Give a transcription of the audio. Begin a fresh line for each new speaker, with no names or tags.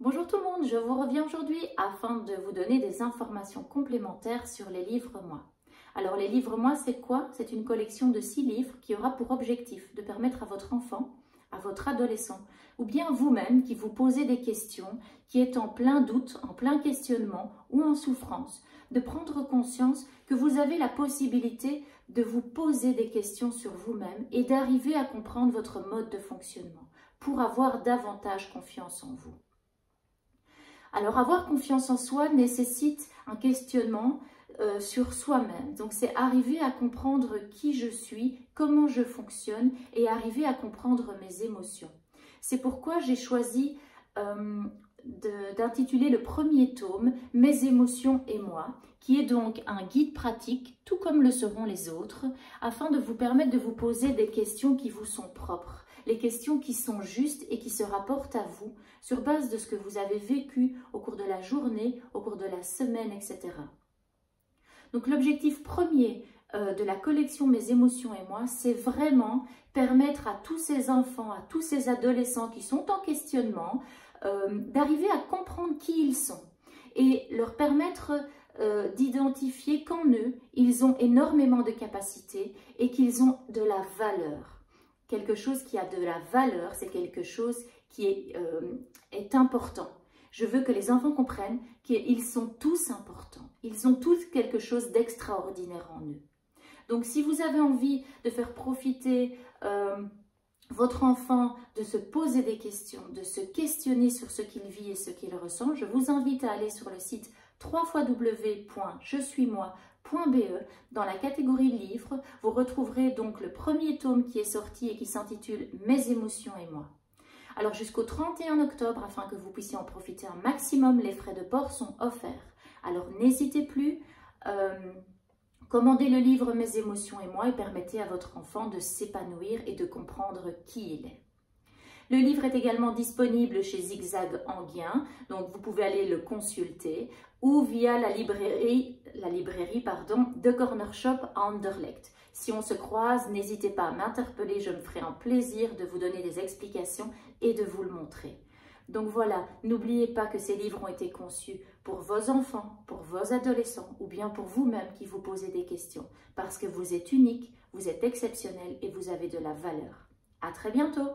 Bonjour tout le monde, je vous reviens aujourd'hui afin de vous donner des informations complémentaires sur les livres moi. Alors les livres moi c'est quoi? C'est une collection de 6 livres qui aura pour objectif de permettre à votre enfant, à votre adolescent ou bien vous-même qui vous posez des questions, qui êtes en plein doute, en plein questionnement ou en souffrance, de prendre conscience que vous avez la possibilité de vous poser des questions sur vous-même et d'arriver à comprendre votre mode de fonctionnement pour avoir davantage confiance en vous. Alors, avoir confiance en soi nécessite un questionnement sur soi-même. Donc, c'est arriver à comprendre qui je suis, comment je fonctionne et arriver à comprendre mes émotions. C'est pourquoi j'ai choisi d'intituler le premier tome « Mes émotions et moi », qui est donc un guide pratique, tout comme le seront les autres, afin de vous permettre de vous poser des questions qui vous sont propres, les questions qui sont justes et qui se rapportent à vous, sur base de ce que vous avez vécu au cours de la journée, au cours de la semaine, etc. Donc l'objectif premier de la collection Mes émotions et moi, c'est vraiment permettre à tous ces enfants, à tous ces adolescents qui sont en questionnement, d'arriver à comprendre qui ils sont et leur permettre d'identifier qu'en eux, ils ont énormément de capacités et qu'ils ont de la valeur. Quelque chose qui a de la valeur, c'est quelque chose qui est important. Je veux que les enfants comprennent qu'ils sont tous importants. Ils ont tous quelque chose d'extraordinaire en eux. Donc, si vous avez envie de faire profiter votre enfant de se poser des questions, de se questionner sur ce qu'il vit et ce qu'il ressent, je vous invite à aller sur le site www.jesuismoi.be. Dans la catégorie livres, vous retrouverez donc le premier tome qui est sorti et qui s'intitule « Mes émotions et moi ». Alors jusqu'au 31 octobre, afin que vous puissiez en profiter un maximum, les frais de port sont offerts. Alors n'hésitez plus, commandez le livre « Mes émotions et moi » et permettez à votre enfant de s'épanouir et de comprendre qui il est. Le livre est également disponible chez Zigzag Anguien, donc vous pouvez aller le consulter, ou via la librairie de Corner Shop à Anderlecht. Si on se croise, n'hésitez pas à m'interpeller, je me ferai un plaisir de vous donner des explications et de vous le montrer. Donc voilà, n'oubliez pas que ces livres ont été conçus pour vos enfants, pour vos adolescents ou bien pour vous-même qui vous posez des questions, parce que vous êtes unique, vous êtes exceptionnel et vous avez de la valeur. À très bientôt!